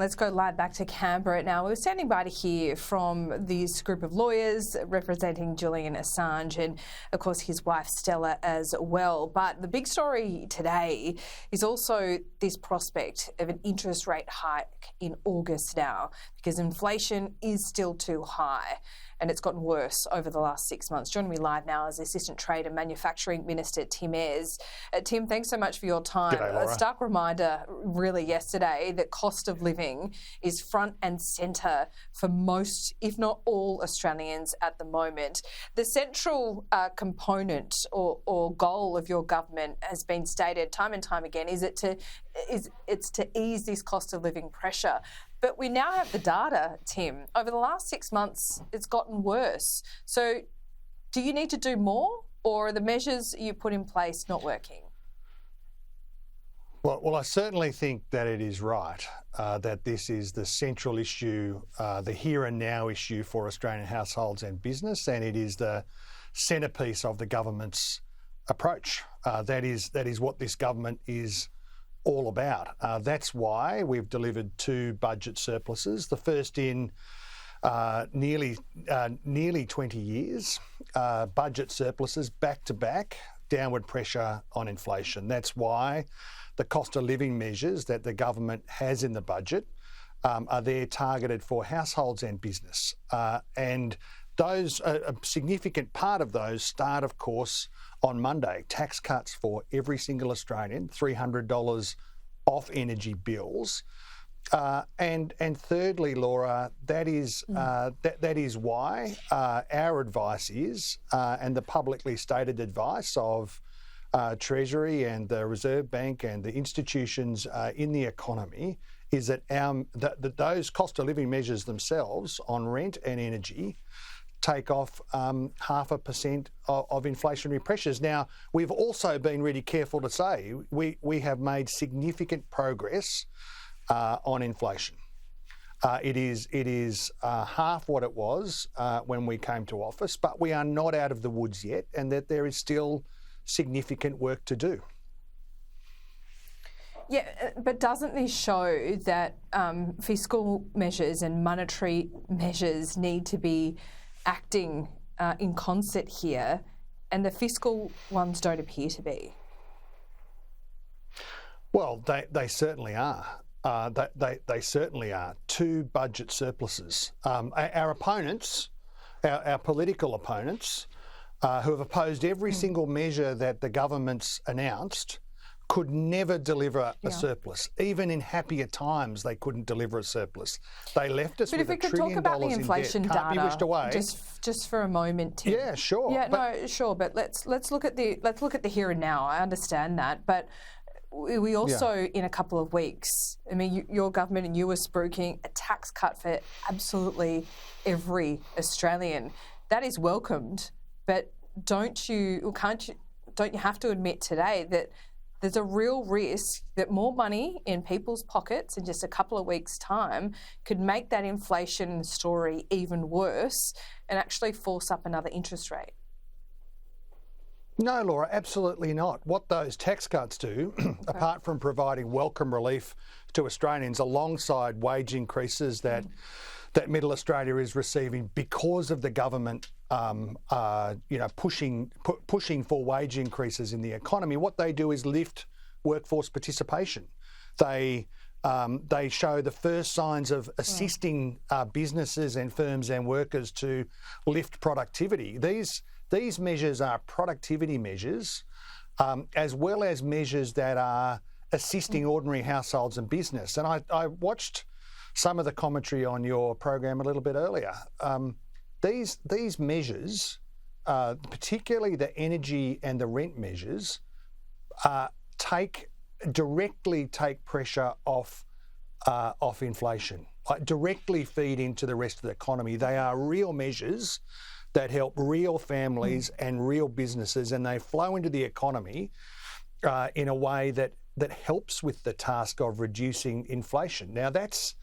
Let's go live back to Canberra now. We're standing by to hear from this group of lawyers representing Julian Assange and, of course, his wife Stella as well. But the big story today is also this prospect of an interest rate hike in August now, because inflation is still too high. And it's gotten worse over the last 6 months. Joining me live now is Assistant Trade and Manufacturing Minister Tim Ayres. Tim, thanks so much for your time. G'day, Laura. A stark reminder really yesterday that cost of living is front and centre for most, if not all, Australians at the moment. The central component or goal of your government has been stated time and time again is it's to ease this cost of living pressure. But we now have the data, Tim. Over the last 6 months, it's gotten worse. So do you need to do more, or are the measures you put in place not working? Well, I certainly think that it is right that this is the central issue, the here and now issue for Australian households and business, and it is the centrepiece of the government's approach. That is what this government is all about. That's why we've delivered 2 budget surpluses, the first in nearly 20 years, budget surpluses back to back, downward pressure on inflation. That's why the cost of living measures that the government has in the budget are there targeted for households and business. And those, a significant part of those start, of course, on Monday. Tax cuts for every single Australian, $300 off energy bills. And thirdly, Laura, that is why our advice is, and the publicly stated advice of Treasury and the Reserve Bank and the institutions in the economy is that those cost of living measures themselves on rent and energy take off 0.5% of inflationary pressures. Now, we've also been really careful to say we have made significant progress on inflation. It is half what it was when we came to office, but we are not out of the woods yet, and that there is still significant work to do. Yeah, but doesn't this show that fiscal measures and monetary measures need to be acting in concert here, and the fiscal ones don't appear to be? Well, they certainly are. They certainly are. 2 budget surpluses. Our opponents, our political opponents, who have opposed every single measure that the government's announced, could never deliver a surplus. Even in happier times, they couldn't deliver a surplus. They left us with $1 trillion in debt. But if we could talk about the inflation data, can't be wished away. Just for a moment, Tim. Yeah, sure. Yeah, no, sure. But let's look at the here and now. I understand that, but we also, in a couple of weeks, I mean, your government and you were spruiking a tax cut for absolutely every Australian. That is welcomed, but don't you have to admit today that there's a real risk that more money in people's pockets in just a couple of weeks' time could make that inflation story even worse and actually force up another interest rate? No, Laura, absolutely not. What those tax cuts do, apart from providing welcome relief to Australians alongside wage increases that Middle Australia is receiving because of the government, pushing for wage increases in the economy, what they do is lift workforce participation. They show the first signs of assisting businesses and firms and workers to lift productivity. These measures are productivity measures, as well as measures that are assisting ordinary households and business. And I watched some of the commentary on your program a little bit earlier. These measures, particularly the energy and the rent measures, directly take pressure off inflation, directly feed into the rest of the economy. They are real measures that help real families and real businesses, and they flow into the economy in a way that helps with the task of reducing inflation. Now, that's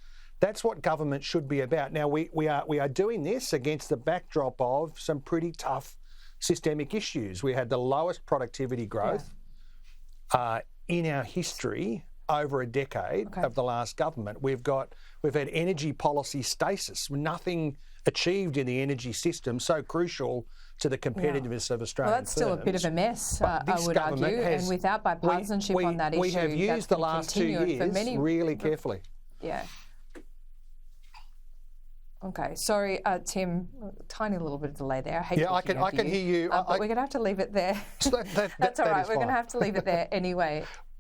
what government should be about. Now, we are doing this against the backdrop of some pretty tough systemic issues. We had the lowest productivity growth in our history over a decade of the last government. We've had energy policy stasis, nothing achieved in the energy system so crucial to the competitiveness of Australian Well, that's still a bit of a mess, I would argue, and without bipartisanship on that issue, we have used the last 2 years really carefully. Yeah. Okay, sorry, Tim, tiny little bit of delay there. I hate I can hear you. But we're going to have to leave it there. That's all right, we're going to have to leave it there anyway.